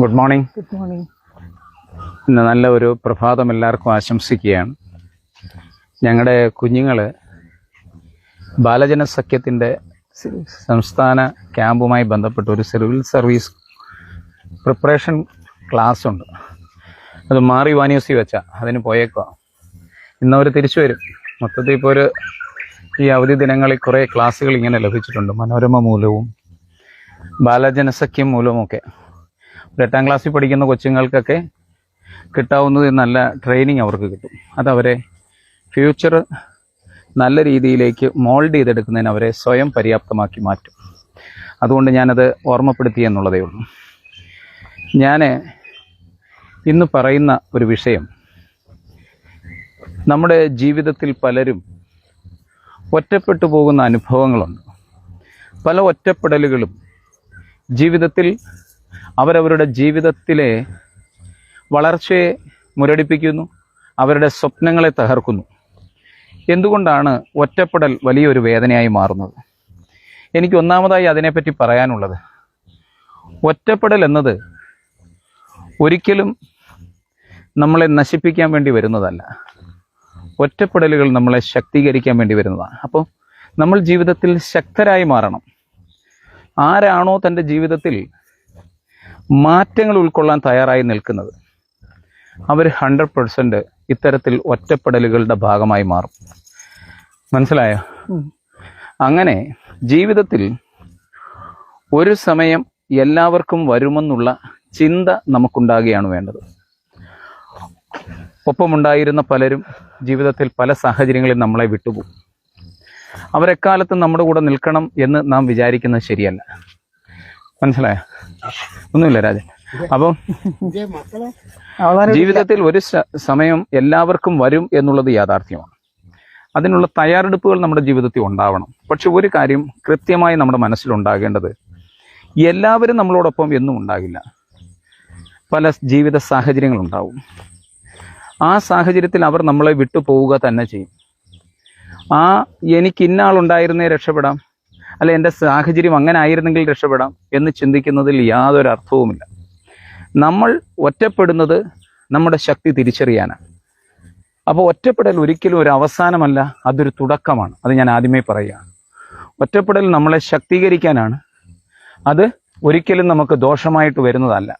Good morning. Good morning. ഇന്ന് നല്ല ഒരു പ്രഭാതം എല്ലാവർക്കും ആശംസിക്കുകയാണ്. ഞങ്ങളുടെ കുഞ്ഞുങ്ങൾ ബാലജന സഖ്യത്തിൻ്റെ സംസ്ഥാന ക്യാമ്പുമായി ബന്ധപ്പെട്ട് ഒരു സിവിൽ സർവീസ് പ്രിപ്പറേഷൻ ക്ലാസ് ഉണ്ട്. അത് മാറി വാനിയൂസി വെച്ചാൽ അതിന് പോയേക്കുക. ഇന്നവർ തിരിച്ചു വരും. മൊത്തത്തിൽ ഇപ്പോൾ ഈ അവധി ദിനങ്ങളിൽ കുറേ ക്ലാസ്സുകൾ ഇങ്ങനെ ലഭിച്ചിട്ടുണ്ട്. മനോരമ മൂലവും ബാലജനസഖ്യം മൂലവുമൊക്കെ 8ാം ക്ലാസ്സിൽ പഠിക്കുന്ന കൊച്ചുങ്ങൾക്കൊക്കെ കിട്ടാവുന്നത് നല്ല ട്രെയിനിങ് അവർക്ക് കിട്ടും. അതവരെ ഫ്യൂച്ചർ നല്ല രീതിയിലേക്ക് മോൾഡ് ചെയ്തെടുക്കുന്നതിന് അവരെ സ്വയം പര്യാപ്തമാക്കി മാറ്റും. അതുകൊണ്ട് ഞാനത് ഓർമ്മപ്പെടുത്തി എന്നുള്ളതേ ഉള്ളൂ. ഞാൻ ഇന്ന് പറയുന്ന ഒരു വിഷയം, നമ്മുടെ ജീവിതത്തിൽ പലരും ഒറ്റപ്പെട്ടു പോകുന്ന അനുഭവങ്ങളുണ്ട്. പല ഒറ്റപ്പെടലുകളും ജീവിതത്തിൽ അവരവരുടെ ജീവിതത്തിലെ വളർച്ചയെ മുരടിപ്പിക്കുന്നു, അവരുടെ സ്വപ്നങ്ങളെ തകർക്കുന്നു. എന്തുകൊണ്ടാണ് ഒറ്റപ്പെടൽ വലിയൊരു വേദനയായി മാറുന്നത്? എനിക്ക് ഒന്നാമതായി അതിനെപ്പറ്റി പറയാനുള്ളത്, ഒറ്റപ്പെടൽ എന്നത് ഒരിക്കലും നമ്മളെ നശിപ്പിക്കാൻ വേണ്ടി വരുന്നതല്ല. ഒറ്റപ്പെടലുകൾ നമ്മളെ ശക്തീകരിക്കാൻ വേണ്ടി വരുന്നതാണ്. അപ്പോൾ നമ്മൾ ജീവിതത്തിൽ ശക്തരായി മാറണം. ആരാണോ തൻ്റെ ജീവിതത്തിൽ മാറ്റങ്ങൾ ഉൾക്കൊള്ളാൻ തയ്യാറായി നിൽക്കുന്നത്, അവർ 100% ഇത്തരത്തിൽ ഒറ്റപ്പെടലുകളുടെ ഭാഗമായി മാറും. മനസ്സിലായോ? അങ്ങനെ ജീവിതത്തിൽ ഒരു സമയം എല്ലാവർക്കും വരുമെന്നുള്ള ചിന്ത നമുക്കുണ്ടാകുകയാണ് വേണ്ടത്. ഒപ്പമുണ്ടായിരുന്ന പലരും ജീവിതത്തിൽ പല സാഹചര്യങ്ങളിൽ നമ്മളെ വിട്ടുപോകും. അവരെക്കാലത്തും നമ്മുടെ കൂടെ നിൽക്കണം എന്ന് നാം വിചാരിക്കുന്നത് ശരിയല്ല. മനസ്സിലായോ? ഒന്നുമില്ല രാജൻ. അപ്പം ജീവിതത്തിൽ ഒരു സമയം എല്ലാവർക്കും വരും എന്നുള്ളത് യാഥാർത്ഥ്യമാണ്. അതിനുള്ള തയ്യാറെടുപ്പുകൾ നമ്മുടെ ജീവിതത്തിൽ ഉണ്ടാവണം. പക്ഷെ ഒരു കാര്യം കൃത്യമായി നമ്മുടെ മനസ്സിലുണ്ടാകേണ്ടത്, എല്ലാവരും നമ്മളോടൊപ്പം എന്നും ഉണ്ടാകില്ല. പല ജീവിത സാഹചര്യങ്ങളുണ്ടാവും. ആ സാഹചര്യത്തിൽ അവർ നമ്മളെ വിട്ടു പോവുക തന്നെ ചെയ്യും. എനിക്ക് ഇന്നാളുണ്ടായിരുന്നേ രക്ഷപ്പെടാം, അല്ല എൻ്റെ സാഹചര്യം അങ്ങനെ ആയിരുന്നെങ്കിൽ രക്ഷപ്പെടാം എന്ന് ചിന്തിക്കുന്നതിൽ യാതൊരു അർത്ഥവുമില്ല. നമ്മൾ ഒറ്റപ്പെടുന്നത് നമ്മുടെ ശക്തി തിരിച്ചറിയാനാണ്. അപ്പോൾ ഒറ്റപ്പെടൽ ഒരിക്കലും ഒരു അവസാനമല്ല, അതൊരു തുടക്കമാണ്. അത് ഞാൻ ആദ്യമേ പറയുകയാണ്. ഒറ്റപ്പെടൽ നമ്മളെ ശക്തീകരിക്കാനാണ്. അത് ഒരിക്കലും നമുക്ക് ദോഷമായിട്ട് വരുന്നതല്ല.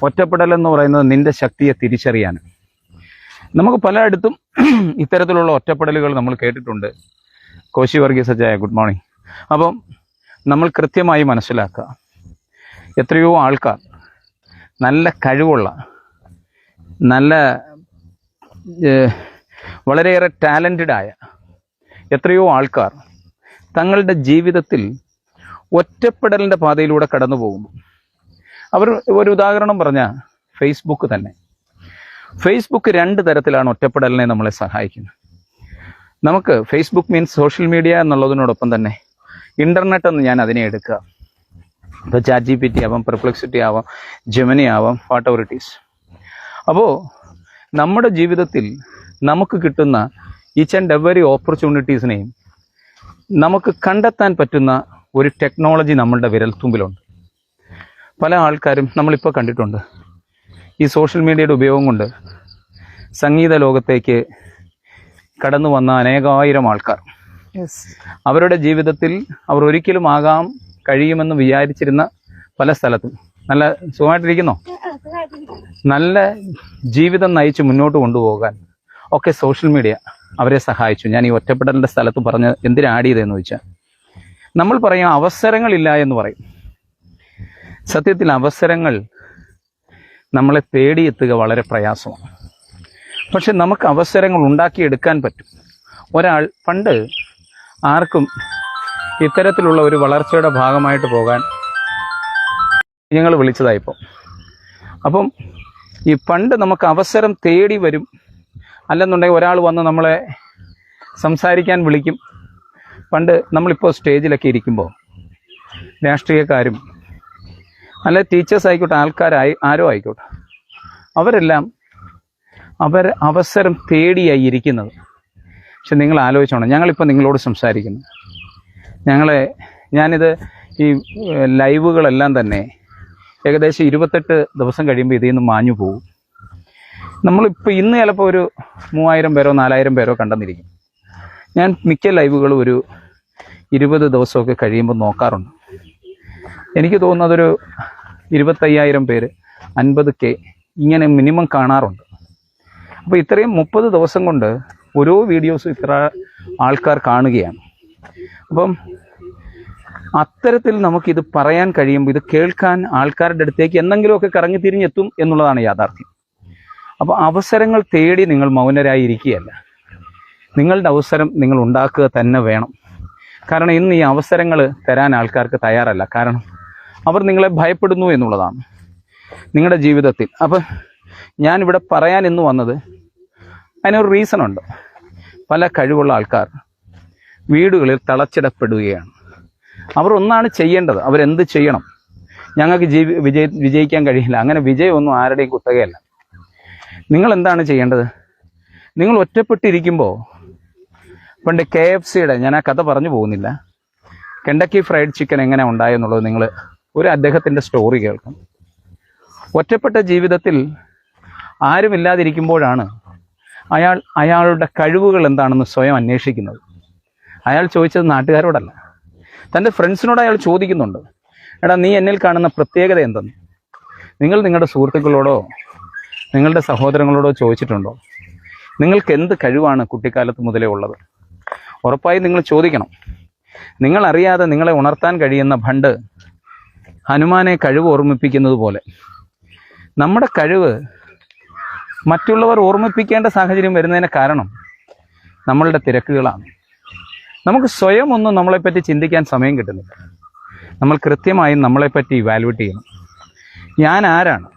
ഒറ്റപ്പെടൽ എന്ന് പറയുന്നത് നിന്റെ ശക്തിയെ തിരിച്ചറിയാൻ. നമുക്ക് പലയിടത്തും ഇത്തരത്തിലുള്ള ഒറ്റപ്പെടലുകൾ നമ്മൾ കേട്ടിട്ടുണ്ട്. കോശി വർഗീസ് അച്ചായ, ഗുഡ് മോർണിംഗ്. അപ്പം നമ്മൾ കൃത്യമായി മനസ്സിലാക്കുക, എത്രയോ ആൾക്കാർ, നല്ല കഴിവുള്ള, നല്ല വളരെയേറെ ടാലൻറ്റഡായ എത്രയോ ആൾക്കാർ തങ്ങളുടെ ജീവിതത്തിൽ ഒറ്റപ്പെടലിൻ്റെ പാതയിലൂടെ കടന്നു പോകുമ്പോൾ, അവർ ഒരു ഉദാഹരണം പറഞ്ഞാൽ ഫേസ്ബുക്ക് തന്നെ. ഫേസ്ബുക്ക് 2 തരത്തിലാണ് ഒറ്റപ്പെടലിനെ നമ്മളെ സഹായിക്കുന്നത്. നമുക്ക് ഫേസ്ബുക്ക് മീൻസ് സോഷ്യൽ മീഡിയ എന്നുള്ളതിനോടൊപ്പം തന്നെ ഇൻ്റർനെറ്റ് എന്ന് ഞാൻ അതിനെ എടുക്കുക. ഇപ്പോൾ ChatGPT ആവാം, പെർപ്ലെക്സിറ്റി ആവാം, ജെമിനി ആവാം, വാട്ട് എവർ ഇറ്റ് ഈസ്. അപ്പോൾ നമ്മുടെ ജീവിതത്തിൽ നമുക്ക് കിട്ടുന്ന ഈച്ച് ആൻഡ് എവറി ഓപ്പർച്യൂണിറ്റീസിനെയും നമുക്ക് കണ്ടെത്താൻ പറ്റുന്ന ഒരു ടെക്നോളജി നമ്മളുടെ വിരൽത്തുമ്പിലുണ്ട്. പല ആൾക്കാരും നമ്മളിപ്പോൾ കണ്ടിട്ടുണ്ട്, ഈ സോഷ്യൽ മീഡിയയുടെ ഉപയോഗം കൊണ്ട് സംഗീത ലോകത്തേക്ക് കടന്നു വന്ന അനേകായിരം ആൾക്കാർ, അവരുടെ ജീവിതത്തിൽ അവർ ഒരിക്കലും ആകാൻ കഴിയുമെന്ന് വിചാരിച്ചിരുന്ന പല സ്ഥലത്തും നല്ല സുഖമായിട്ടിരിക്കുന്നോ, നല്ല ജീവിതം നയിച്ച് മുന്നോട്ട് കൊണ്ടുപോകാൻ ഒക്കെ സോഷ്യൽ മീഡിയ അവരെ സഹായിച്ചു. ഞാൻ ഈ ഒറ്റപ്പെടലിൻ്റെ സ്ഥലത്ത് പറഞ്ഞ് എന്തിനാ ആഡ് ചെയ്തതെന്ന് ചോദിച്ചാൽ, നമ്മൾ പറയും അവസരങ്ങളില്ല എന്ന് പറയും. സത്യത്തിൽ അവസരങ്ങൾ നമ്മളെ തേടിയെത്തുക വളരെ പ്രയാസമാണ്. പക്ഷെ നമുക്ക് അവസരങ്ങൾ ഉണ്ടാക്കിയെടുക്കാൻ പറ്റും. ഒരാൾ പണ്ട് ആർക്കും ഇത്തരത്തിലുള്ള ഒരു വളർച്ചയുടെ ഭാഗമായിട്ട് പോകാൻ ഞങ്ങൾ വിളിച്ചതായിപ്പോൾ. അപ്പം ഈ പണ്ട് നമുക്ക് അവസരം തേടി വരും. അല്ലെന്നുണ്ടെങ്കിൽ ഒരാൾ വന്ന് നമ്മളെ സംസാരിക്കാൻ വിളിക്കും. പണ്ട് നമ്മളിപ്പോൾ സ്റ്റേജിലൊക്കെ ഇരിക്കുമ്പോൾ രാഷ്ട്രീയക്കാരും അല്ലെ ടീച്ചേഴ്സ് ആയിക്കോട്ടെ, ആരോ ആയിക്കോട്ടെ, അവരെല്ലാം അവസരം തേടിയായി ഇരിക്കുന്നത്. പക്ഷെ നിങ്ങൾ ആലോചിച്ചോണം, ഞങ്ങളിപ്പോൾ നിങ്ങളോട് സംസാരിക്കുന്നു, ഞാനിത് ഈ ലൈവുകളെല്ലാം തന്നെ ഏകദേശം 28 ദിവസം കഴിയുമ്പോൾ ഇതിൽ നിന്ന് മാഞ്ഞു പോകും. നമ്മളിപ്പോൾ ഇന്ന് ചിലപ്പോൾ ഒരു 3000 പേരോ 4000 പേരോ കണ്ടെന്നിരിക്കും. ഞാൻ മിക്ക ലൈവുകളും ഒരു 20 ദിവസമൊക്കെ കഴിയുമ്പോൾ നോക്കാറുണ്ട്. എനിക്ക് തോന്നുന്നതൊരു 25,000 പേര് 50K ഇങ്ങനെ മിനിമം കാണാറുണ്ട്. അപ്പോൾ ഇത്രയും 30 ദിവസം കൊണ്ട് ഓരോ വീഡിയോസും ഇത്ര ആൾക്കാർ കാണുകയാണ്. അപ്പം അത്തരത്തിൽ നമുക്കിത് പറയാൻ കഴിയുമ്പോൾ ഇത് കേൾക്കാൻ ആൾക്കാരുടെ അടുത്തേക്ക് എന്തെങ്കിലുമൊക്കെ കറങ്ങി തിരിഞ്ഞെത്തും എന്നുള്ളതാണ് യാഥാർത്ഥ്യം. അപ്പോൾ അവസരങ്ങൾ തേടി നിങ്ങൾ മൗനരായി ഇരിക്കുകയല്ല, നിങ്ങളുടെ അവസരം നിങ്ങൾ ഉണ്ടാക്കുക തന്നെ വേണം. കാരണം ഇന്ന് ഈ അവസരങ്ങൾ തരാൻ ആൾക്കാർക്ക് തയ്യാറല്ല. കാരണം അവർ നിങ്ങളെ ഭയപ്പെടുന്നു എന്നുള്ളതാണ് നിങ്ങളുടെ ജീവിതത്തിൽ. അപ്പം ഞാനിവിടെ പറയാൻ ഇന്ന് വന്നത് അതിനൊരു റീസണുണ്ട്. പല കഴിവുള്ള ആൾക്കാർ വീടുകളിൽ തളച്ചിടപ്പെടുകയാണ്. അവർ ഒന്നാണ് ചെയ്യേണ്ടത്. അവരെന്ത് ചെയ്യണം? ഞങ്ങൾക്ക് വിജയിക്കാൻ കഴിയില്ല. അങ്ങനെ വിജയമൊന്നും ആരുടെയും കുത്തകയല്ല. നിങ്ങൾ എന്താണ് ചെയ്യേണ്ടത്? നിങ്ങൾ ഒറ്റപ്പെട്ടിരിക്കുമ്പോൾ പണ്ട് KFCയുടെ, ഞാൻ ആ കഥ പറഞ്ഞു പോകുന്നില്ല, കെൻഡക്കി ഫ്രൈഡ് ചിക്കൻ എങ്ങനെ ഉണ്ടായെന്നുള്ളത് നിങ്ങൾ അദ്ദേഹത്തിൻ്റെ സ്റ്റോറി കേൾക്കണം. ഒറ്റപ്പെട്ട ജീവിതത്തിൽ ആരുമില്ലാതിരിക്കുമ്പോഴാണ് അയാളുടെ കഴിവുകൾ എന്താണെന്ന് സ്വയം അന്വേഷിക്കുന്നത്. അയാൾ ചോദിച്ചത് നാട്ടുകാരോടല്ല, തൻ്റെ ഫ്രണ്ട്സിനോട് അയാൾ ചോദിക്കുന്നുണ്ട്, എടാ നീ എന്നിൽ കാണുന്ന പ്രത്യേകത എന്തെന്ന് നിങ്ങൾ നിങ്ങളുടെ സുഹൃത്തുക്കളോടോ നിങ്ങളുടെ സഹോദരങ്ങളോടോ ചോദിച്ചിട്ടുണ്ടോ? നിങ്ങൾക്ക് എന്ത് കഴിവാണ് കുട്ടിക്കാലത്ത് മുതലേ ഉള്ളത്? ഉറപ്പായും നിങ്ങൾ ചോദിക്കണം. നിങ്ങളറിയാതെ നിങ്ങളെ ഉണർത്താൻ കഴിയുന്ന ഭണ്ട് ഹനുമാനെ കഴിവ് ഓർമ്മിപ്പിക്കുന്നത് പോലെ നമ്മുടെ കഴിവ് മറ്റുള്ളവർ ഓർമ്മിപ്പിക്കേണ്ട സാഹചര്യം വരുന്നതിന് കാരണം നമ്മളുടെ തിരക്കുകളാണ്. നമുക്ക് സ്വയം ഒന്നും നമ്മളെപ്പറ്റി ചിന്തിക്കാൻ സമയം കിട്ടുന്നില്ല. നമ്മൾ കൃത്യമായും നമ്മളെപ്പറ്റി ഇവാലുവേറ്റ് ചെയ്യണം. ഞാൻ ആരാണ്?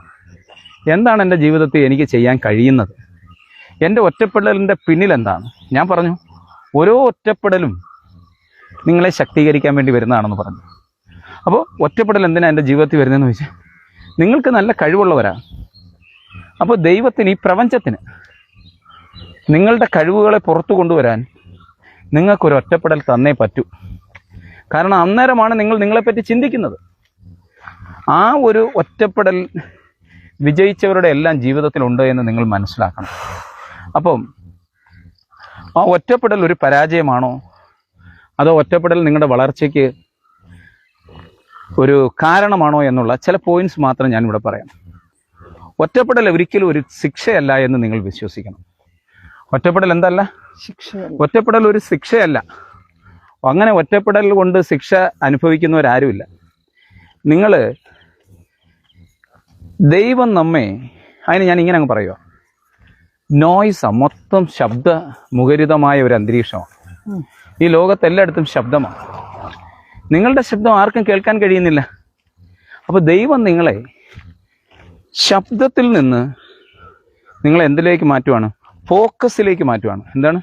എന്താണ് എൻ്റെ ജീവിതത്തിൽ എനിക്ക് ചെയ്യാൻ കഴിയുന്നത്? എൻ്റെ ഒറ്റപ്പെടലിൻ്റെ പിന്നിൽ എന്താണ്? ഞാൻ പറഞ്ഞു, ഓരോ ഒറ്റപ്പെടലും നിങ്ങളെ ശക്തീകരിക്കാൻ വേണ്ടി വരുന്നതാണെന്ന് പറഞ്ഞു. അപ്പോൾ ഒറ്റപ്പെടൽ എന്തിനാണ് എൻ്റെ ജീവിതത്തിൽ വരുന്നതെന്ന് ചോദിച്ചാൽ, നിങ്ങൾക്ക് നല്ല കഴിവുള്ളവരാണ്. അപ്പോൾ ദൈവത്തിന്, ഈ പ്രപഞ്ചത്തിന് നിങ്ങളുടെ കഴിവുകളെ പുറത്തു കൊണ്ടുവരാൻ നിങ്ങൾക്കൊരു ഒറ്റപ്പെടൽ തന്നേ പറ്റൂ. കാരണം അന്നേരമാണ് നിങ്ങൾ നിങ്ങളെപ്പറ്റി ചിന്തിക്കുന്നത്. ആ ഒരു ഒറ്റപ്പെടൽ വിജയിച്ചവരുടെ എല്ലാം ജീവിതത്തിലുണ്ട് എന്ന് നിങ്ങൾ മനസ്സിലാക്കണം. അപ്പം ആ ഒറ്റപ്പെടൽ ഒരു പരാജയമാണോ, അതോ ഒറ്റപ്പെടൽ നിങ്ങളുടെ വളർച്ചയ്ക്ക് ഒരു കാരണമാണോ എന്നുള്ള ചില പോയിന്റ്സ് മാത്രം ഞാനിവിടെ പറയാം. ഒറ്റപ്പെടൽ ഒരിക്കലും ഒരു ശിക്ഷയല്ല എന്ന് നിങ്ങൾ വിശ്വസിക്കണം. ഒറ്റപ്പെടൽ എന്തല്ല? ഒറ്റപ്പെടൽ ഒരു ശിക്ഷയല്ല. അങ്ങനെ ഒറ്റപ്പെടൽ കൊണ്ട് ശിക്ഷ അനുഭവിക്കുന്നവരാരുമില്ല. നിങ്ങൾ ദൈവം നമ്മെ, അതിന് ഞാൻ ഇങ്ങനെ അങ്ങ് പറയുക, മൊത്തം ശബ്ദ മുഖരിതമായ ഒരു അന്തരീക്ഷമാണ്. ഈ ലോകത്തെല്ലായിടത്തും ശബ്ദമാണ്. നിങ്ങളുടെ ശബ്ദം ആർക്കും കേൾക്കാൻ കഴിയുന്നില്ല. അപ്പോൾ ദൈവം നിങ്ങളെ ശബ്ദത്തിൽ നിന്ന് നിങ്ങൾ എന്തിലേക്ക് മാറ്റുവാണ്? ഫോക്കസിലേക്ക് മാറ്റുവാണ്. എന്താണ്?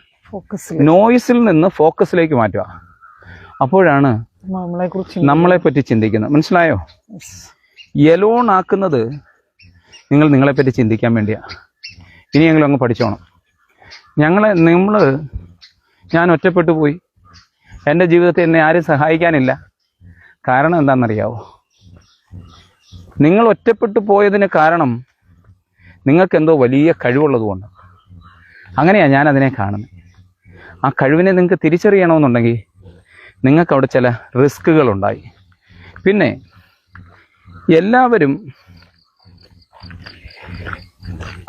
നോയിസിൽ നിന്ന് ഫോക്കസിലേക്ക് മാറ്റുക. അപ്പോഴാണ് നമ്മളെപ്പറ്റി ചിന്തിക്കുന്നത്. മനസ്സിലായോ? എലോൺ ആക്കുന്നത് നിങ്ങളെപ്പറ്റി ചിന്തിക്കാൻ വേണ്ടിയാണ്. ഇനിയെങ്കിലും അങ്ങ് പഠിച്ചോണം. ഞാൻ ഒറ്റപ്പെട്ടു പോയി, എൻ്റെ ജീവിതത്തിൽ എന്നെ ആരും സഹായിക്കാനില്ല. കാരണം എന്താണെന്നറിയാവോ? നിങ്ങൾ ഒറ്റപ്പെട്ടു പോയതിന് കാരണം നിങ്ങൾക്കെന്തോ വലിയ കഴിവുള്ളതുകൊണ്ട്. അങ്ങനെയാണ് ഞാൻ അതിനെ കാണുന്നത്. ആ കഴിവിനെ നിങ്ങൾക്ക് തിരിച്ചറിയണമെന്നുണ്ടെങ്കിൽ നിങ്ങൾക്ക് അവിടെ ചില റിസ്കുകളുണ്ടായി. പിന്നെ എല്ലാവരും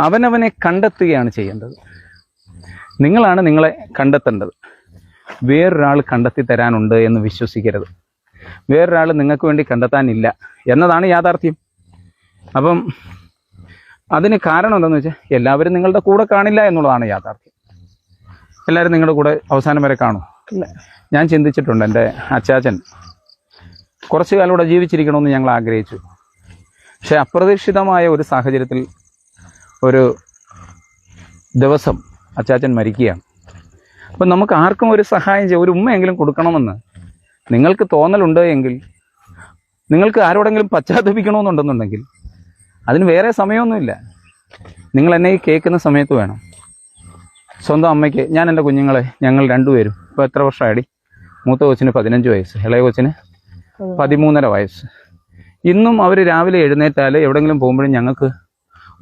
അവനവനെ കണ്ടെത്തുകയാണ് ചെയ്യേണ്ടത്. നിങ്ങളാണ് നിങ്ങളെ കണ്ടെത്തേണ്ടത്. വേറൊരാൾ കണ്ടെത്തി തരാനുണ്ട് എന്ന് വിശ്വസിക്കരുത്. വേറൊരാൾ നിങ്ങൾക്ക് വേണ്ടി കണ്ടെത്താനില്ല എന്നതാണ് യാഥാർത്ഥ്യം. അപ്പം അതിന് കാരണം എന്താണെന്ന് വെച്ചാൽ, എല്ലാവരും നിങ്ങളുടെ കൂടെ കാണില്ല എന്നുള്ളതാണ് യാഥാർത്ഥ്യം. എല്ലാവരും നിങ്ങളുടെ കൂടെ അവസാനം വരെ കാണും. ഞാൻ ചിന്തിച്ചിട്ടുണ്ട്, എൻ്റെ അച്ചാച്ചൻ കുറച്ചു കാലം കൂടെ ജീവിച്ചിരിക്കണമെന്ന് ഞങ്ങൾ ആഗ്രഹിച്ചു. പക്ഷെ അപ്രതീക്ഷിതമായ ഒരു സാഹചര്യത്തിൽ ഒരു ദിവസം അച്ചാച്ചൻ മരിക്കുകയാണ്. അപ്പം നമുക്ക് ആർക്കും ഒരു സഹായം ഒരു ഉമ്മയെങ്കിലും കൊടുക്കണമെന്ന് നിങ്ങൾക്ക് തോന്നലുണ്ട് എങ്കിൽ, നിങ്ങൾക്ക് ആരോടെങ്കിലും പശ്ചാത്തപിക്കണമെന്നുണ്ടെന്നുണ്ടെങ്കിൽ അതിന് വേറെ സമയമൊന്നുമില്ല. നിങ്ങൾ എന്നെ ഈ കേൾക്കുന്ന സമയത്ത് വേണം. സ്വന്തം അമ്മയ്ക്ക്, ഞാൻ എൻ്റെ കുഞ്ഞുങ്ങളെ, ഞങ്ങൾ രണ്ടുപേരും ഇപ്പോൾ എത്ര വർഷമായിടി? മൂത്ത കൊച്ചിന് 15 വയസ്സ്, ഇളയ കൊച്ചിന് 13.5 വയസ്സ്. ഇന്നും അവർ രാവിലെ എഴുന്നേറ്റാൽ എവിടെയെങ്കിലും പോകുമ്പോഴും ഞങ്ങൾക്ക്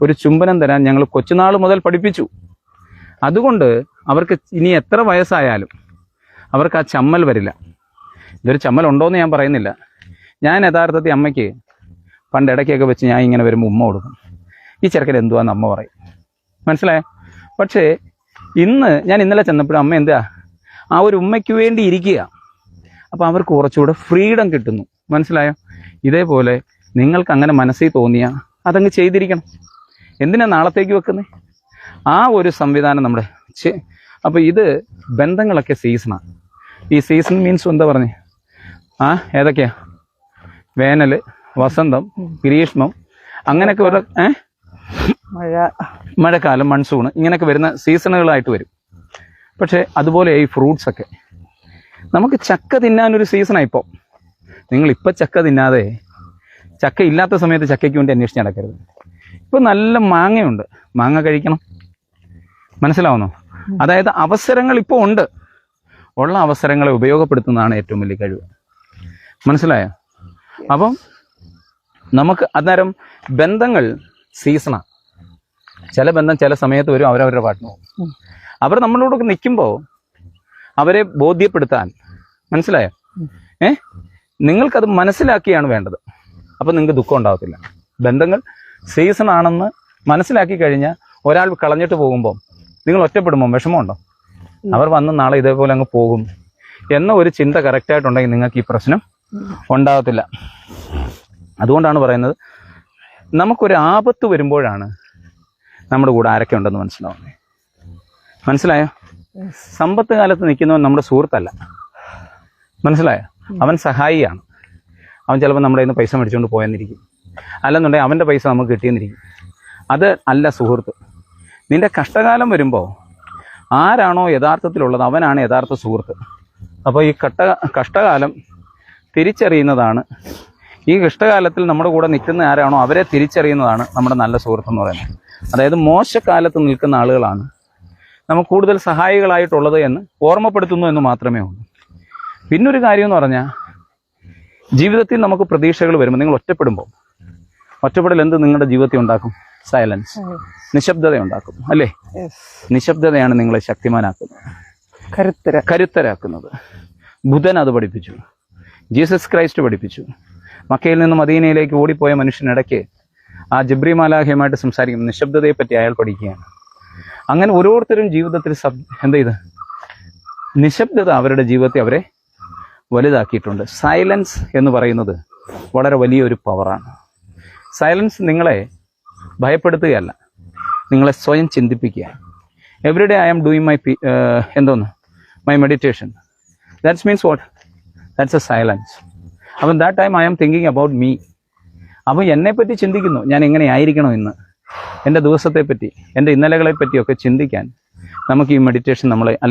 ഒരു ചുംബനം തരാൻ ഞങ്ങൾ കൊച്ചുനാൾ മുതൽ പഠിപ്പിച്ചു. അതുകൊണ്ട് അവർക്ക് ഇനി എത്ര വയസ്സായാലും അവർക്ക് ആ ചമ്മൽ വരില്ല. ഇതൊരു ചമ്മൽ ഉണ്ടോയെന്ന് ഞാൻ പറയുന്നില്ല. ഞാൻ യഥാർത്ഥത്തിൽ അമ്മയ്ക്ക് പണ്ട് ഇടയ്ക്കൊക്കെ വെച്ച് ഞാൻ ഇങ്ങനെ വരുമ്പോൾ ഉമ്മ കൊടുക്കും. ഈ ചെറുക്കൻ എന്തുവാന്ന് അമ്മ പറയും, മനസ്സിലായോ? പക്ഷേ ഞാൻ ഇന്നലെ ചെന്നപ്പോഴും അമ്മ എന്താ ആ ഒരു ഉമ്മയ്ക്ക് വേണ്ടി ഇരിക്കുക. അപ്പോൾ അവർക്ക് കുറച്ചുകൂടെ ഫ്രീഡം കിട്ടുന്നു, മനസ്സിലായോ? ഇതേപോലെ നിങ്ങൾക്ക് അങ്ങനെ മനസ്സിൽ തോന്നിയാൽ അതങ്ങ് ചെയ്തിരിക്കണം. എന്തിനാ നാളത്തേക്ക് വെക്കുന്നത്? ആ ഒരു സംവിധാനം നമ്മുടെ അപ്പോൾ ഇത് ബന്ധങ്ങളൊക്കെ സീസണാണ്. ഈ സീസൺ മീൻസ് എന്താ പറഞ്ഞേ? ഏതൊക്കെയാ? വേനൽ, വസന്തം, ഗ്രീഷ്മം, അങ്ങനെയൊക്കെ ഒരു മഴക്കാലം, മൺസൂൺ, ഇങ്ങനെയൊക്കെ വരുന്ന സീസണുകളായിട്ട് വരും. പക്ഷേ അതുപോലെ ഈ ഫ്രൂട്ട്സ് ഒക്കെ നമുക്ക് ചക്ക തിന്നാനൊരു സീസണാണ് ഇപ്പോൾ. നിങ്ങളിപ്പോൾ ചക്ക തിന്നാതെ ചക്ക ഇല്ലാത്ത സമയത്ത് ചക്കയ്ക്ക് വേണ്ടി അന്വേഷിച്ച് നടക്കരുത്. ഇപ്പോൾ നല്ല മാങ്ങയുണ്ട്, മാങ്ങ കഴിക്കണം, മനസ്സിലാവുന്നോ? അതായത് അവസരങ്ങൾ ഇപ്പോൾ ഉണ്ട്. ഉള്ള അവസരങ്ങളെ ഉപയോഗപ്പെടുത്തുന്നതാണ് ഏറ്റവും വലിയ കഴിവ്, മനസ്സിലായോ? അപ്പം നമുക്ക് അന്നേരം ബന്ധങ്ങൾ സീസണാണ്. ചില ബന്ധം ചില സമയത്ത് വരും, അവരവരുടെ പാട്ടിന് പോകും. അവർ നമ്മളോടൊക്കെ നിൽക്കുമ്പോൾ അവരെ ബോധ്യപ്പെടുത്താൻ, മനസ്സിലായോ? നിങ്ങൾക്കത് മനസ്സിലാക്കിയാണ് വേണ്ടത്. അപ്പം നിങ്ങൾക്ക് ദുഃഖം ഉണ്ടാകത്തില്ല. ബന്ധങ്ങൾ സീസൺ ആണെന്ന് മനസ്സിലാക്കി കഴിഞ്ഞാൽ ഒരാൾ കളഞ്ഞിട്ട് പോകുമ്പോൾ നിങ്ങൾ ഒറ്റപ്പെടുമ്പോൾ വിഷമമുണ്ടോ? അവർ വന്ന് നാളെ ഇതേപോലെ അങ്ങ് പോകും എന്ന ഒരു ചിന്ത കറക്റ്റായിട്ടുണ്ടെങ്കിൽ നിങ്ങൾക്ക് ഈ പ്രശ്നം ഉണ്ടാകത്തില്ല. അതുകൊണ്ടാണ് പറയുന്നത്, നമുക്കൊരു ആപത്ത് വരുമ്പോഴാണ് നമ്മുടെ കൂടെ ആരൊക്കെ ഉണ്ടെന്ന് മനസ്സിലാവുന്നത്. മനസ്സിലായോ? സമ്പത്ത് കാലത്ത് നിൽക്കുന്നവൻ നമ്മുടെ സുഹൃത്തല്ല, മനസ്സിലായോ? അവൻ സഹായിയാണ്. അവൻ ചിലപ്പോൾ നമ്മുടെ കയ്യിൽ നിന്ന് പൈസ മേടിച്ചുകൊണ്ട് പോയെന്നിരിക്കും, അല്ലെന്നുണ്ടെങ്കിൽ അവൻ്റെ പൈസ നമുക്ക് കിട്ടിയെന്നിരിക്കും. അത് അല്ല സുഹൃത്ത്. നിന്റെ കഷ്ടകാലം വരുമ്പോൾ ആരാണോ യഥാർത്ഥത്തിലുള്ളത് അവനാണ് യഥാർത്ഥ സുഹൃത്ത്. അപ്പോൾ ഈ കഷ്ടകാലം തിരിച്ചറിയുന്നതാണ്, ഈ കഷ്ടകാലത്തിൽ നമ്മുടെ കൂടെ നിൽക്കുന്ന ആരാണോ അവരെ തിരിച്ചറിയുന്നതാണ് നമ്മുടെ നല്ല സുഹൃത്ത് എന്ന് പറയുന്നത്. അതായത് മോശക്കാലത്ത് നിൽക്കുന്ന ആളുകളാണ് നമുക്ക് കൂടുതൽ സഹായികളായിട്ടുള്ളത് എന്ന് ഓർമ്മപ്പെടുത്തുന്നു എന്ന് മാത്രമേ ഉള്ളൂ. പിന്നൊരു കാര്യം എന്ന് പറഞ്ഞാൽ, ജീവിതത്തിൽ നമുക്ക് പ്രതീക്ഷകൾ വരുമ്പോൾ നിങ്ങൾ ഒറ്റപ്പെടൽ എന്ത് നിങ്ങളുടെ ജീവിതത്തിൽ ഉണ്ടാക്കും? സൈലൻസ്, നിശബ്ദത ഉണ്ടാക്കും, അല്ലേ? നിശബ്ദതയാണ് നിങ്ങളെ ശക്തിമാനാക്കുന്നത്, കരുത്തരാക്കുന്നത്. ബുധൻ അത് പഠിപ്പിച്ചു, ജീസസ് ക്രൈസ്റ്റ് പഠിപ്പിച്ചു. മക്കയിൽ നിന്ന് മദീനയിലേക്ക് ഓടിപ്പോയ മനുഷ്യനിടയ്ക്ക് ആ ജിബ്രീ മാലാഖയുമായിട്ട് സംസാരിക്കും, നിശബ്ദതയെ പറ്റി അയാൾ പഠിക്കുകയാണ്. അങ്ങനെ ഓരോരുത്തരും ജീവിതത്തിൽ നിശബ്ദത അവരുടെ ജീവിതത്തെ അവരെ വലുതാക്കിയിട്ടുണ്ട്. സൈലൻസ് എന്ന് പറയുന്നത് വളരെ വലിയൊരു പവറാണ്. സൈലൻസ് നിങ്ങളെ ഭയപ്പെടുത്തുകയല്ല, നിങ്ങളെ സ്വയം ചിന്തിപ്പിക്കുക. Every day I am doing my meditation. That's means what? That's a silence. അപ്പം that time I am thinking about me. അപ്പോൾ എന്നെപ്പറ്റി ചിന്തിക്കുന്നു, ഞാൻ എങ്ങനെ ആയിരിക്കണം ഇന്ന്, എൻ്റെ ദിവസത്തെപ്പറ്റി, എൻ്റെ ഇന്നലകളെ പറ്റിയൊക്കെ ചിന്തിക്കാൻ നമുക്ക് ഈ മെഡിറ്റേഷൻ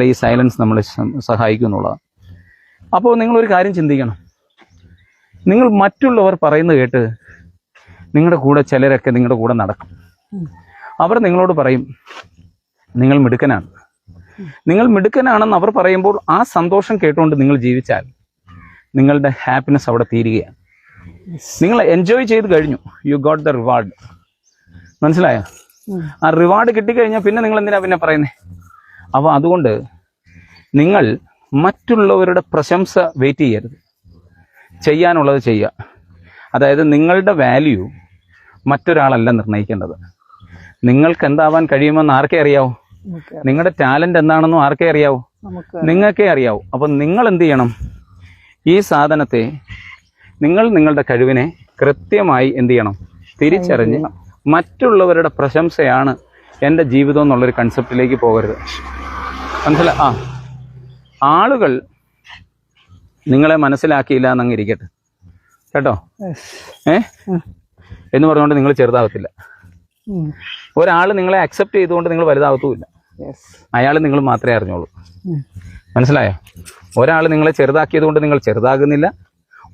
ഈ സൈലൻസ് നമ്മളെ സഹായിക്കും എന്നുള്ളതാണ്. അപ്പോൾ നിങ്ങളൊരു കാര്യം ചിന്തിക്കണം. നിങ്ങൾ മറ്റുള്ളവർ പറയുന്നത് കേട്ട് നിങ്ങളുടെ കൂടെ ചിലരൊക്കെ നിങ്ങളുടെ കൂടെ നടക്കും. അവർ നിങ്ങളോട് പറയും നിങ്ങൾ മിടുക്കനാണ്. നിങ്ങൾ മിടുക്കനാണെന്ന് അവർ പറയുമ്പോൾ ആ സന്തോഷം കേട്ടുകൊണ്ട് നിങ്ങൾ ജീവിച്ചാൽ നിങ്ങളുടെ ഹാപ്പിനെസ് അവിടെ തീരുകയാണ്. നിങ്ങൾ എൻജോയ് ചെയ്ത് കഴിഞ്ഞു, യു ഗോട്ട് ദ റിവാർഡ്. മനസ്സിലായോ? ആ റിവാർഡ് കിട്ടിക്കഴിഞ്ഞാൽ പിന്നെ നിങ്ങൾ എന്തിനാ പിന്നെ പറയുന്നത്? അപ്പോൾ അതുകൊണ്ട് നിങ്ങൾ മറ്റുള്ളവരുടെ പ്രശംസ വെയിറ്റ് ചെയ്യരുത്, ചെയ്യാനുള്ളത് ചെയ്യുക. അതായത് നിങ്ങളുടെ വാല്യൂ മറ്റൊരാളല്ല നിർണ്ണയിക്കേണ്ടത്. നിങ്ങൾക്ക് എന്താവാൻ കഴിയുമെന്ന് ആർക്കേ അറിയാവൂ? നിങ്ങളുടെ ടാലന്റ് എന്താണെന്നും ആർക്കേ അറിയാവൂ? നിങ്ങൾക്കേ അറിയാവൂ. അപ്പം നിങ്ങൾ എന്ത് ചെയ്യണം? ഈ സാധനത്തെ നിങ്ങളുടെ കഴിവിനെ കൃത്യമായി എന്ത് ചെയ്യണം? തിരിച്ചറിഞ്ഞ് മറ്റുള്ളവരുടെ പ്രശംസയാണ് എൻ്റെ ജീവിതം എന്നുള്ളൊരു കൺസെപ്റ്റിലേക്ക് പോകരുത്. മനസ്സിലാ? ആളുകൾ നിങ്ങളെ മനസ്സിലാക്കിയില്ല എന്നങ്ങ് ഇരിക്കട്ടെ കേട്ടോ, എന്ന് പറഞ്ഞുകൊണ്ട് നിങ്ങൾ ചെറുതാവത്തില്ല. ഒരാൾ നിങ്ങളെ അക്സെപ്റ്റ് ചെയ്തുകൊണ്ട് നിങ്ങൾ വലുതാവത്തുമില്ല. അയാൾ നിങ്ങൾ മാത്രമേ അറിഞ്ഞോളൂ. മനസ്സിലായോ? ഒരാൾ നിങ്ങളെ ചെറുതാക്കിയത് കൊണ്ട് നിങ്ങൾ ചെറുതാകുന്നില്ല,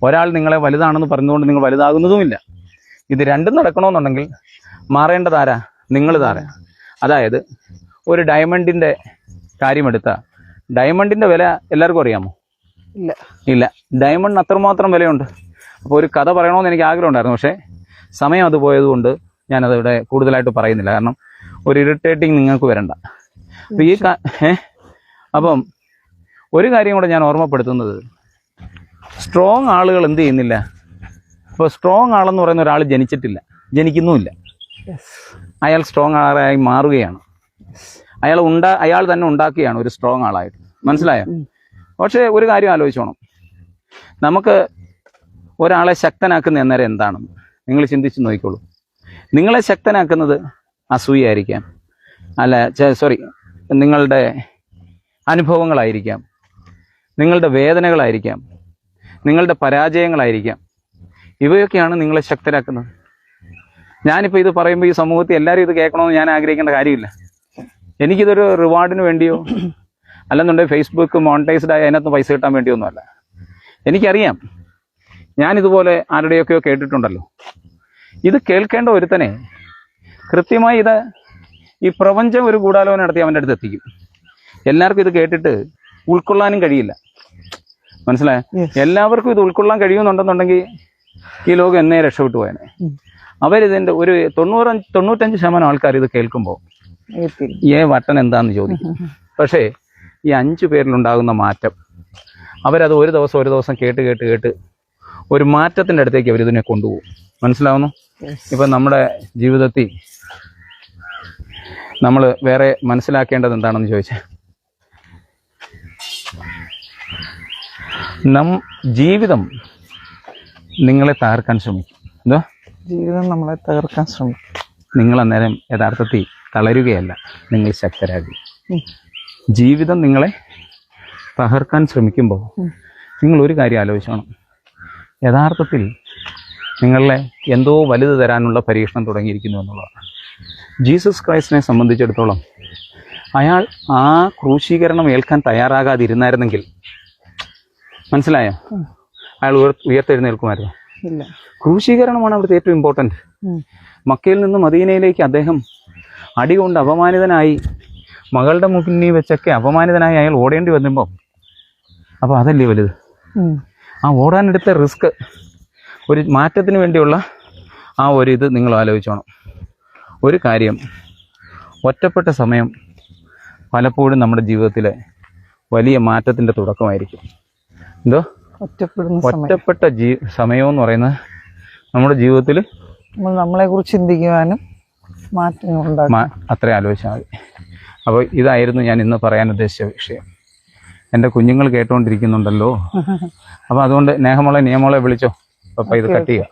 ഒരാൾ നിങ്ങളെ വലുതാണെന്ന് പറഞ്ഞുകൊണ്ട് നിങ്ങൾ വലുതാകുന്നതുമില്ല. ഇത് രണ്ടും നടക്കണമെന്നുണ്ടെങ്കിൽ മാറേണ്ടതാരാ? നിങ്ങൾ താരാ. അതായത് ഒരു ഡയമണ്ടിൻ്റെ കാര്യമെടുത്താൽ ഡയമണ്ടിൻ്റെ വില എല്ലാവർക്കും അറിയാമോ? ഇല്ല. ഡയമണ്ടിന് അത്രമാത്രം വിലയുണ്ട്. അപ്പോൾ ഒരു കഥ പറയണമെന്ന് എനിക്ക് ആഗ്രഹം ഉണ്ടായിരുന്നു, പക്ഷേ സമയം അത് പോയതുകൊണ്ട് ഞാനതിവിടെ കൂടുതലായിട്ട് പറയുന്നില്ല. കാരണം ഒരു ഇറിറ്റേറ്റിംഗ് നിങ്ങൾക്ക് വരണ്ട. അപ്പം അപ്പം ഒരു കാര്യം കൂടെ ഞാൻ ഓർമ്മപ്പെടുത്തുന്നത്, സ്ട്രോങ് ആളുകൾ എന്ത് ചെയ്യുന്നില്ല. ഇപ്പോൾ സ്ട്രോങ് ആളെന്ന് പറയുന്ന ഒരാൾ ജനിച്ചിട്ടില്ല, ജനിക്കുന്നുമില്ല. അയാൾ സ്ട്രോങ് ആളായി മാറുകയാണ്. അയാൾ തന്നെ ഉണ്ടാക്കുകയാണ് ഒരു സ്ട്രോങ് ആളായിട്ട്. മനസ്സിലായോ? പക്ഷേ ഒരു കാര്യം ആലോചിച്ചോണം, നമുക്ക് ഒരാളെ ശക്തനാക്കുന്ന അന്നേരം എന്താണെന്ന് നിങ്ങൾ ചിന്തിച്ച് നോക്കിക്കോളൂ. നിങ്ങളെ ശക്തനാക്കുന്നത് അസൂയായിരിക്കാം, നിങ്ങളുടെ അനുഭവങ്ങളായിരിക്കാം, നിങ്ങളുടെ വേദനകളായിരിക്കാം, നിങ്ങളുടെ പരാജയങ്ങളായിരിക്കാം. ഇവയൊക്കെയാണ് നിങ്ങളെ ശക്തരാക്കുന്നത്. ഞാനിപ്പോൾ ഇത് പറയുമ്പോൾ ഈ സമൂഹത്തിൽ എല്ലാവരും ഇത് കേൾക്കണമെന്ന് ഞാൻ ആഗ്രഹിക്കേണ്ട കാര്യമില്ല. എനിക്കിതൊരു റിവാർഡിന് വേണ്ടിയോ അല്ലെന്നുണ്ടെങ്കിൽ ഫേസ്ബുക്ക് മോണിറ്റൈസ്ഡ് ആയി അതിനകത്ത് പൈസ കിട്ടാൻ വേണ്ടിയൊന്നുമല്ല. എനിക്കറിയാം, ഞാനിതുപോലെ ആരുടെയൊക്കെയോ കേട്ടിട്ടുണ്ടല്ലോ. ഇത് കേൾക്കേണ്ട ഒരുത്തനെ കൃത്യമായി ഈ പ്രപഞ്ചം ഒരു ഗൂഢാലോചന നടത്തി അവൻ്റെ അടുത്ത് എത്തിക്കും. എല്ലാവർക്കും ഇത് കേട്ടിട്ട് ഉൾക്കൊള്ളാനും കഴിയില്ല. മനസ്സിലായോ? എല്ലാവർക്കും ഇത് ഉൾക്കൊള്ളാൻ കഴിയുന്നുണ്ടെന്നുണ്ടെങ്കിൽ ഈ ലോകം എന്നേ രക്ഷപ്പെട്ടു പോയനെ. അവരിതിൻ്റെ ഒരു 95% ആൾക്കാർ ഇത് കേൾക്കുമ്പോൾ വട്ടൻ എന്താന്ന് ചോദിക്കും. പക്ഷേ ഈ 5 പേരിലുണ്ടാകുന്ന മാറ്റം, അവരത് ഒരു ദിവസം കേട്ട് ഒരു മാറ്റത്തിൻ്റെ അടുത്തേക്ക് അവരിതിനെ കൊണ്ടുപോകും. മനസ്സിലാവുന്നു? ഇപ്പം നമ്മുടെ ജീവിതത്തിൽ നമ്മൾ വേറെ മനസ്സിലാക്കേണ്ടത് എന്താണെന്ന് ചോദിച്ചാൽ, ജീവിതം നിങ്ങളെ തകർക്കാൻ ശ്രമിക്കും. എന്താ? ജീവിതം നമ്മളെ തകർക്കാൻ ശ്രമിക്കും. നിങ്ങൾ അന്നേരം യഥാർത്ഥത്തിൽ തളരുകയല്ല, നിങ്ങൾ ശക്തരാകുക. ജീവിതം നിങ്ങളെ തകർക്കാൻ ശ്രമിക്കുമ്പോൾ നിങ്ങൾ ഒരു കാര്യം ആലോചിച്ചോണം, യഥാർത്ഥത്തിൽ നിങ്ങളെ എന്തോ വലുത് തരാനുള്ള പരീക്ഷണം തുടങ്ങിയിരിക്കുന്നു എന്നുള്ളതാണ്. ജീസസ് ക്രൈസ്റ്റിനെ സംബന്ധിച്ചിടത്തോളം അയാൾ ആ ക്രൂശീകരണം ഏൽക്കാൻ തയ്യാറാകാതിരുന്നായിരുന്നെങ്കിൽ, മനസ്സിലായോ, അയാൾ ഉയർത്തെഴുന്നേൽക്കുമായിരുന്നു. ക്രൂശീകരണമാണ് അവിടുത്തെ ഏറ്റവും ഇമ്പോർട്ടൻറ്റ്. മക്കയിൽ നിന്ന് മദീനയിലേക്ക് അദ്ദേഹം അടികൊണ്ട് അപമാനിതനായി, മകളുടെ മുന്നിൽ വെച്ചൊക്കെ അപമാനിതനായി അയാൾ ഓടേണ്ടി വന്നുമ്പോൾ, അപ്പോൾ അതല്ലേ വലുത്. ആ ഓടാനെടുത്ത റിസ്ക്, ഒരു മാറ്റത്തിന് വേണ്ടിയുള്ള ആ ഒരു ഇത് നിങ്ങൾ ആലോചിച്ചോണം. ഒരു കാര്യം, ഒറ്റപ്പെട്ട സമയം പലപ്പോഴും നമ്മുടെ ജീവിതത്തിലെ വലിയ മാറ്റത്തിൻ്റെ തുടക്കമായിരിക്കും. എന്തോ? ഒറ്റപ്പെട്ട സമയമെന്ന് പറയുന്നത് നമ്മുടെ ജീവിതത്തിൽ നമ്മളെക്കുറിച്ച് ചിന്തിക്കുവാനും മാറ്റങ്ങളുണ്ടാകും. അത്രേ ആലോചിച്ചാൽ മതി. അപ്പോൾ ഇതായിരുന്നു ഞാൻ ഇന്ന് പറയാൻ ഉദ്ദേശിച്ച വിഷയം. എൻ്റെ കുഞ്ഞുങ്ങൾ കേട്ടുകൊണ്ടിരിക്കുന്നുണ്ടല്ലോ. അപ്പോൾ അതുകൊണ്ട് നിയമോളെ വിളിച്ചോ, അപ്പോൾ ഇത് കട്ട് ചെയ്യുക.